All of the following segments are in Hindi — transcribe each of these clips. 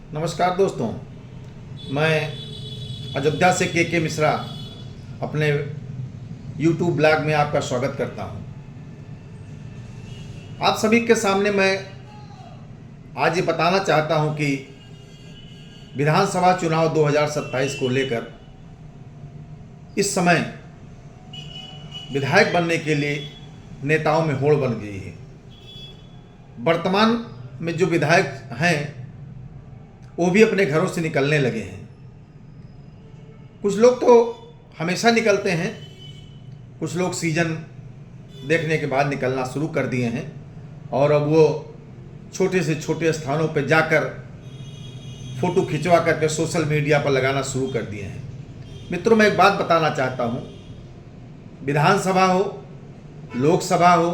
नमस्कार दोस्तों, मैं अयोध्या से के मिश्रा अपने YouTube ब्लॉग में आपका स्वागत करता हूं। आप सभी के सामने मैं आज ये बताना चाहता हूं कि विधानसभा चुनाव 2027 को लेकर इस समय विधायक बनने के लिए नेताओं में होड़ बन गई है। वर्तमान में जो विधायक हैं वो भी अपने घरों से निकलने लगे हैं। कुछ लोग तो हमेशा निकलते हैं, कुछ लोग सीजन देखने के बाद निकलना शुरू कर दिए हैं और अब वो छोटे से छोटे स्थानों पर जाकर फ़ोटो खिंचवा करके सोशल मीडिया पर लगाना शुरू कर दिए हैं। मित्रों, मैं एक बात बताना चाहता हूँ, विधानसभा हो, लोकसभा हो,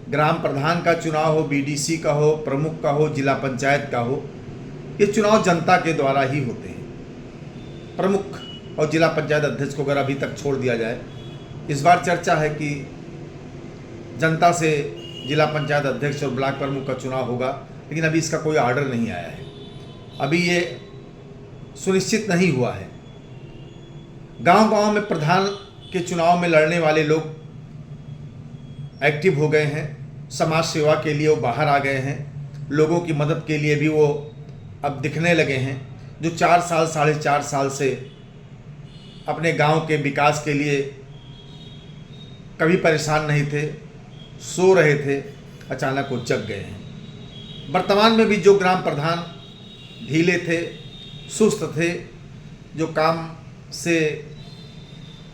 ग्राम प्रधान का चुनाव हो, बीडीसी का हो, प्रमुख का हो, जिला पंचायत का हो, ये चुनाव जनता के द्वारा ही होते हैं। प्रमुख और जिला पंचायत अध्यक्ष को अगर अभी तक छोड़ दिया जाए, इस बार चर्चा है कि जनता से जिला पंचायत अध्यक्ष और ब्लॉक प्रमुख का चुनाव होगा, लेकिन अभी इसका कोई ऑर्डर नहीं आया है, अभी ये सुनिश्चित नहीं हुआ है। गांव-गांव में प्रधान के चुनाव में लड़ने वाले लोग एक्टिव हो गए हैं, समाज सेवा के लिए वो बाहर आ गए हैं, लोगों की मदद के लिए भी वो अब दिखने लगे हैं। जो 4 साल 4.5 साल से अपने गांव के विकास के लिए कभी परेशान नहीं थे, सो रहे थे, अचानक वो जग गए हैं। वर्तमान में भी जो ग्राम प्रधान ढीले थे, सुस्त थे, जो काम से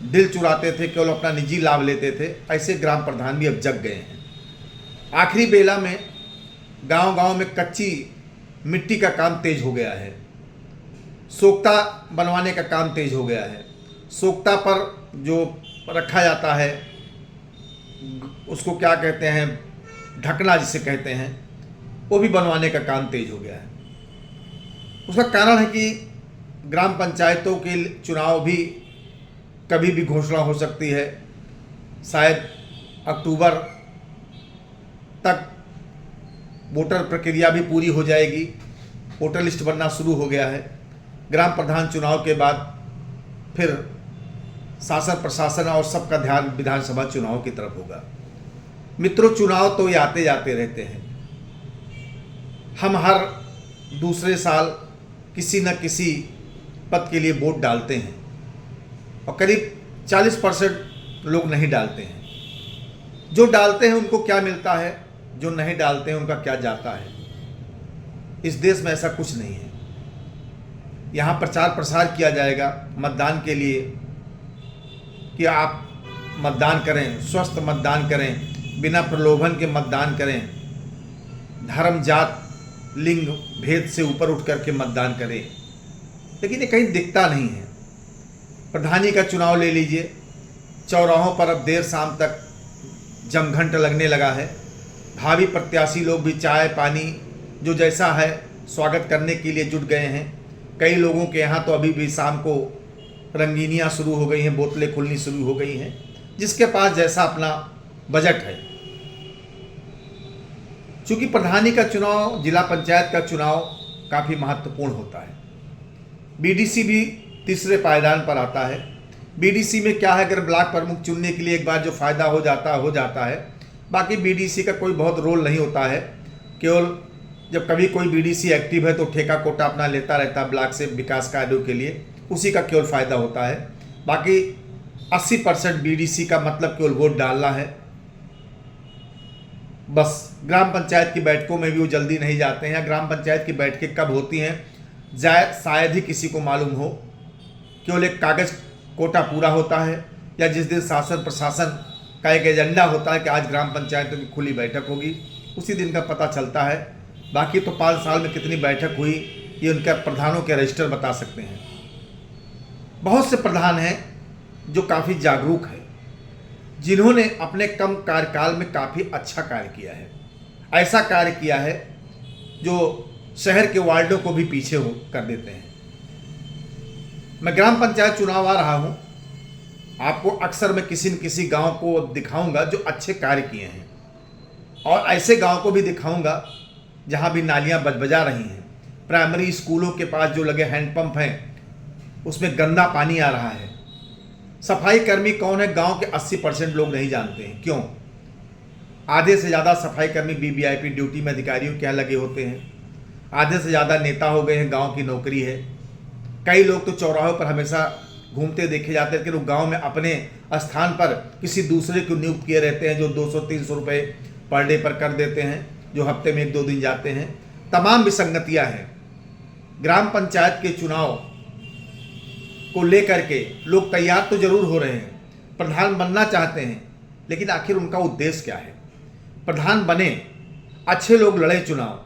दिल चुराते थे, केवल अपना निजी लाभ लेते थे, ऐसे ग्राम प्रधान भी अब जग गए हैं। आखिरी बेला में गांव-गांव में कच्ची मिट्टी का काम तेज हो गया है, सोख्ता बनवाने का काम तेज हो गया है। सोख्ता पर जो रखा जाता है, उसको क्या कहते हैं, ढकना जिसे कहते हैं, वो भी बनवाने का काम तेज हो गया है। उसका कारण है कि ग्राम पंचायतों के चुनाव भी कभी भी घोषणा हो सकती है। शायद अक्टूबर तक वोटर प्रक्रिया भी पूरी हो जाएगी, वोटर लिस्ट बनना शुरू हो गया है। ग्राम प्रधान चुनाव के बाद फिर शासन प्रशासन और सबका ध्यान विधानसभा चुनाव की तरफ होगा। मित्रों, चुनाव तो ये आते जाते रहते हैं। हम हर दूसरे साल किसी न किसी पद के लिए वोट डालते हैं और करीब 40% लोग नहीं डालते हैं। जो डालते हैं उनको क्या मिलता है, जो नहीं डालते हैं उनका क्या जाता है। इस देश में ऐसा कुछ नहीं है। यहाँ प्रचार प्रसार किया जाएगा मतदान के लिए कि आप मतदान करें, स्वस्थ मतदान करें, बिना प्रलोभन के मतदान करें, धर्म जात लिंग भेद से ऊपर उठ करके मतदान करें, लेकिन ये कहीं दिखता नहीं है। प्रधानी का चुनाव ले लीजिए, चौराहों पर अब देर शाम तक जमघंट लगने लगा है। भावी प्रत्याशी लोग भी चाय पानी जो जैसा है स्वागत करने के लिए जुट गए हैं। कई लोगों के यहाँ तो अभी भी शाम को रंगीनियाँ शुरू हो गई हैं, बोतलें खुलनी शुरू हो गई हैं, जिसके पास जैसा अपना बजट है। चूँकि प्रधानी का चुनाव, जिला पंचायत का चुनाव काफ़ी महत्वपूर्ण होता है। बीडीसी भी तीसरे पायदान पर आता है। बीडीसी में क्या है, अगर ब्लॉक प्रमुख चुनने के लिए एक बार जो फ़ायदा हो जाता है, बाकी बीडीसी का कोई बहुत रोल नहीं होता है। केवल जब कभी कोई बीडीसी एक्टिव है तो ठेका कोटा अपना लेता रहता है ब्लॉक से विकास कार्यों के लिए, उसी का केवल फ़ायदा होता है। बाकी 80% बीडीसी का मतलब केवल वोट डालना है बस। ग्राम पंचायत की बैठकों में भी वो जल्दी नहीं जाते हैं। ग्राम पंचायत की बैठकें कब होती हैं शायद ही किसी को मालूम हो। केवल एक कागज़ कोटा पूरा होता है, या जिस दिन शासन प्रशासन का एक एजेंडा होता है कि आज ग्राम पंचायतों की खुली बैठक होगी, उसी दिन का पता चलता है। बाकी तो 5 साल में कितनी बैठक हुई ये उनके प्रधानों के रजिस्टर बता सकते हैं। बहुत से प्रधान हैं जो काफ़ी जागरूक है, जिन्होंने अपने कम कार्यकाल में काफ़ी अच्छा कार्य किया है। ऐसा कार्य किया है जो शहर के वार्डों को भी पीछे कर देते हैं। मैं ग्राम पंचायत चुनाव आ रहा हूँ, आपको अक्सर मैं किसी न किसी गांव को दिखाऊंगा जो अच्छे कार्य किए हैं, और ऐसे गांव को भी दिखाऊंगा जहां भी नालियां बजबजा रही हैं, प्राइमरी स्कूलों के पास जो लगे हैंडपंप हैं उसमें गंदा पानी आ रहा है। सफाई कर्मी कौन है गांव के 80% लोग नहीं जानते हैं। क्यों? आधे से ज़्यादा सफाई कर्मी वीवीआईपी ड्यूटी में अधिकारियों के यहाँ लगे होते हैं। आधे से ज़्यादा नेता हो गए हैं, गांव की नौकरी है। कई लोग तो चौराहों पर हमेशा घूमते देखे जाते हैं कि वो गांव में अपने स्थान पर किसी दूसरे को नियुक्त किए रहते हैं, जो 200-300 रुपये पर डे पर कर देते हैं, जो हफ्ते में 1-2 दिन जाते हैं। तमाम विसंगतियां हैं। ग्राम पंचायत के चुनाव को लेकर के लोग तैयार तो जरूर हो रहे हैं, प्रधान बनना चाहते हैं, लेकिन आखिर उनका उद्देश्य क्या है? प्रधान बने, अच्छे लोग लड़े चुनाव,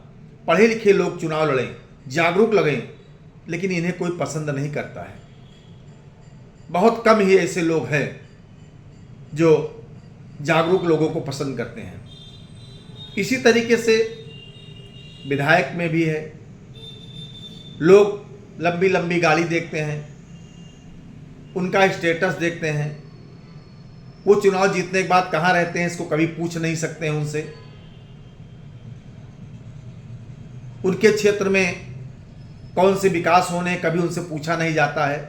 पढ़े लिखे लोग चुनाव लड़ें, जागरूक लगें, लेकिन इन्हें कोई पसंद नहीं करता है। बहुत कम ही ऐसे लोग हैं जो जागरूक लोगों को पसंद करते हैं। इसी तरीके से विधायक में भी है। लोग लंबी लंबी गाड़ी देखते हैं, उनका स्टेटस देखते हैं, वो चुनाव जीतने के बाद कहाँ रहते हैं इसको कभी पूछ नहीं सकते हैं उनसे। उनके क्षेत्र में कौन से विकास होने कभी उनसे पूछा नहीं जाता है।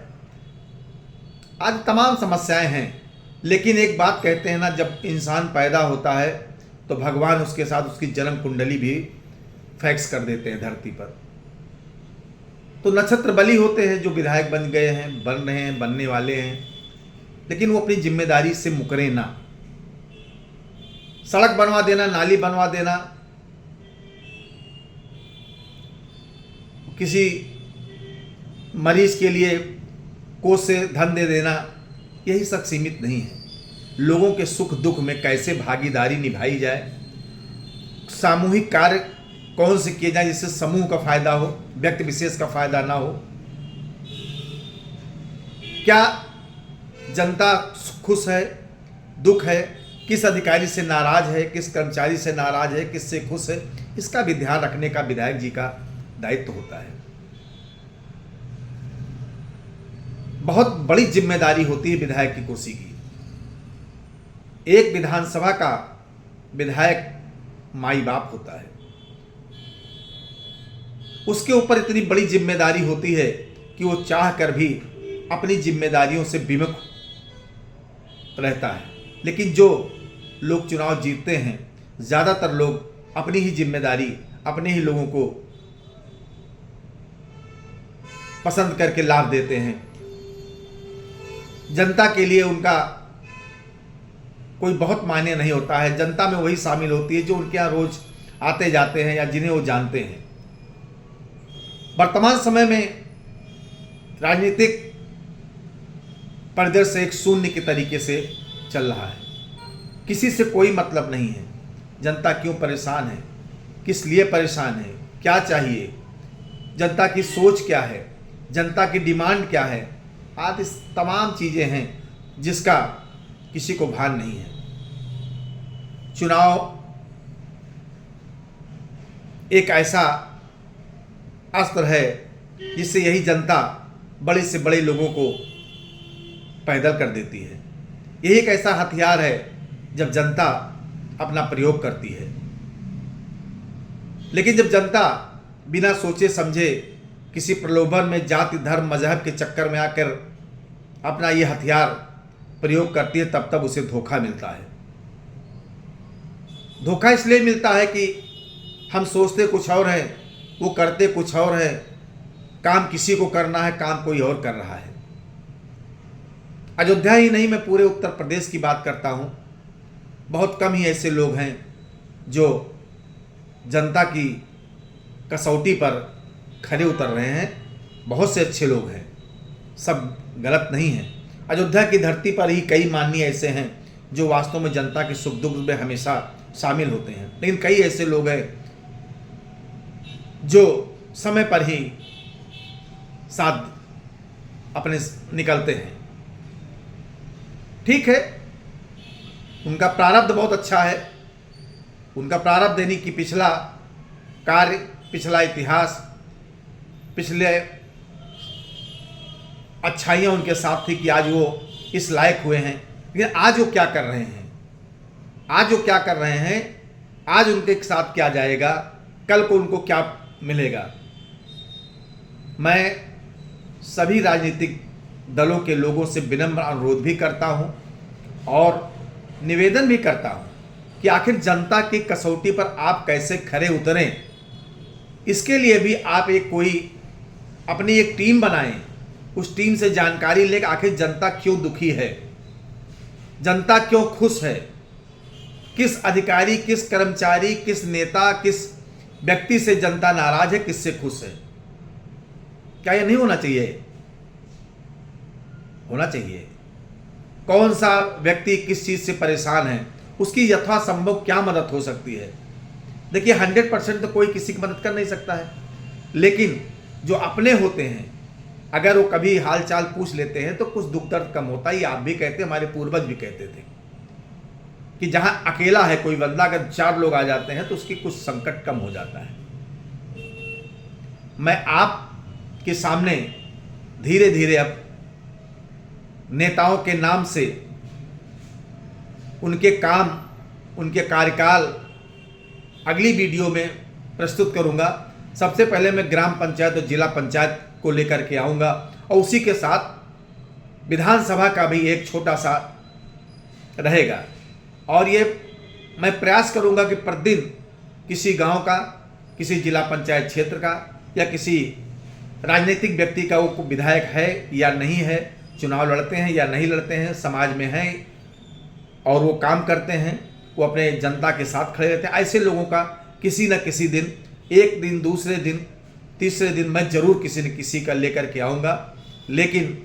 आज तमाम समस्याएं हैं, लेकिन एक बात कहते हैं ना, जब इंसान पैदा होता है तो भगवान उसके साथ उसकी जन्म कुंडली भी फैक्स कर देते हैं धरती पर। तो नक्षत्र बली होते हैं जो विधायक बन गए हैं, बन रहे हैं, बनने वाले हैं, लेकिन वो अपनी जिम्मेदारी से मुकरे ना। सड़क बनवा देना, नाली बनवा देना, किसी मरीज के लिए कोष से धन दे देना, यही सब सीमित नहीं है। लोगों के सुख दुख में कैसे भागीदारी निभाई जाए, सामूहिक कार्य कौन से किए जाए जिससे समूह का फायदा हो, व्यक्ति विशेष का फायदा ना हो। क्या जनता खुश है, दुख है, किस अधिकारी से नाराज है, किस कर्मचारी से नाराज है, किससे खुश है, इसका भी ध्यान रखने का विधायक जी का दायित्व होता है। बहुत बड़ी जिम्मेदारी होती है विधायक की कुर्सी की। एक विधानसभा का विधायक माई बाप होता है, उसके ऊपर इतनी बड़ी जिम्मेदारी होती है कि वो चाह कर भी अपनी जिम्मेदारियों से विमुख रहता है। लेकिन जो लोग चुनाव जीतते हैं, ज़्यादातर लोग अपनी ही जिम्मेदारी, अपने ही लोगों को पसंद करके लाभ देते हैं। जनता के लिए उनका कोई बहुत मायने नहीं होता है। जनता में वही शामिल होती है जो उनके यहाँ रोज आते जाते हैं या जिन्हें वो जानते हैं। वर्तमान समय में राजनीतिक परिदृश्य एक शून्य के तरीके से चल रहा है। किसी से कोई मतलब नहीं है। जनता क्यों परेशान है, किस लिए परेशान है, क्या चाहिए, जनता की सोच क्या है, जनता की डिमांड क्या है, आदि तमाम चीज़ें हैं जिसका किसी को भान नहीं है। चुनाव एक ऐसा अस्त्र है जिससे यही जनता बड़े से बड़े लोगों को पैदल कर देती है। यही एक ऐसा हथियार है जब जनता अपना प्रयोग करती है। लेकिन जब जनता बिना सोचे समझे किसी प्रलोभन में जाति धर्म मजहब के चक्कर में आकर अपना ये हथियार प्रयोग करती है, तब उसे धोखा मिलता है। धोखा इसलिए मिलता है कि हम सोचते कुछ और हैं, वो करते कुछ और है। काम किसी को करना है, काम कोई और कर रहा है। अयोध्या ही नहीं, मैं पूरे उत्तर प्रदेश की बात करता हूँ। बहुत कम ही ऐसे लोग हैं जो जनता की कसौटी पर खड़े उतर रहे हैं। बहुत से अच्छे लोग हैं, सब गलत नहीं हैं। अयोध्या की धरती पर ही कई माननीय ऐसे हैं जो वास्तव में जनता के सुख दुख में हमेशा शामिल होते हैं। लेकिन कई ऐसे लोग हैं जो समय पर ही साथ अपने निकलते हैं। ठीक है, उनका प्रारब्ध बहुत अच्छा है। उनका प्रारब्ध यानी कि पिछला कार्य, पिछला इतिहास, पिछले अच्छाइयाँ उनके साथ थी कि आज वो इस लायक हुए हैं। लेकिन आज वो क्या कर रहे हैं, आज वो क्या कर रहे हैं, आज उनके साथ क्या जाएगा, कल को उनको क्या मिलेगा, मैं सभी राजनीतिक दलों के लोगों से विनम्र अनुरोध भी करता हूँ और निवेदन भी करता हूँ कि आखिर जनता की कसौटी पर आप कैसे खरे उतरें। इसके लिए भी आप अपनी एक टीम बनाएं, उस टीम से जानकारी लेकर आखिर जनता क्यों दुखी है, जनता क्यों खुश है, किस अधिकारी, किस कर्मचारी, किस नेता, किस व्यक्ति से जनता नाराज है, किससे खुश है। क्या यह नहीं होना चाहिए? होना चाहिए। कौन सा व्यक्ति किस चीज से परेशान है, उसकी यथासंभव क्या मदद हो सकती है। देखिए 100% तो कोई किसी की मदद कर नहीं सकता है, लेकिन जो अपने होते हैं अगर वो कभी हाल चाल पूछ लेते हैं तो कुछ दुख दर्द कम होता है। आप भी कहते, हमारे पूर्वज भी कहते थे कि जहां अकेला है कोई बंदा, अगर 4 लोग आ जाते हैं तो उसकी कुछ संकट कम हो जाता है। मैं आपके सामने धीरे धीरे अब नेताओं के नाम से, उनके काम, उनके कार्यकाल अगली वीडियो में प्रस्तुत करूंगा। सबसे पहले मैं ग्राम पंचायत और जिला पंचायत को लेकर के आऊंगा और उसी के साथ विधानसभा का भी एक छोटा सा रहेगा। और ये मैं प्रयास करूंगा कि प्रतिदिन किसी गांव का, किसी जिला पंचायत क्षेत्र का या किसी राजनीतिक व्यक्ति का, वो विधायक है या नहीं है, चुनाव लड़ते हैं या नहीं लड़ते हैं, समाज में हैं और वो काम करते हैं, वो अपने जनता के साथ खड़े रहते हैं, ऐसे लोगों का किसी न किसी दिन, एक दिन, दूसरे दिन, तीसरे दिन मैं जरूर किसी न किसी का लेकर के आऊँगा। लेकिन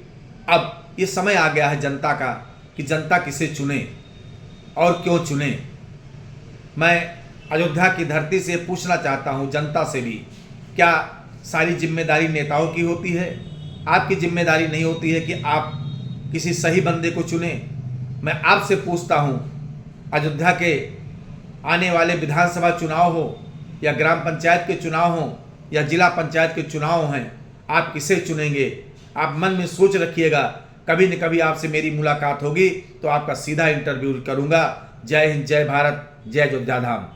अब ये समय आ गया है जनता का कि जनता किसे चुने और क्यों चुने। मैं अयोध्या की धरती से पूछना चाहता हूँ, जनता से भी, क्या सारी जिम्मेदारी नेताओं की होती है? आपकी जिम्मेदारी नहीं होती है कि आप किसी सही बंदे को चुने? मैं आपसे पूछता हूँ, अयोध्या के आने वाले विधानसभा चुनाव हो या ग्राम पंचायत के चुनाव हो या जिला पंचायत के चुनाव हैं, आप किसे चुनेंगे? आप मन में सोच रखिएगा। कभी न कभी आपसे मेरी मुलाकात होगी तो आपका सीधा इंटरव्यू करूंगा। जय हिंद, जय भारत, जय अयोध्या धाम।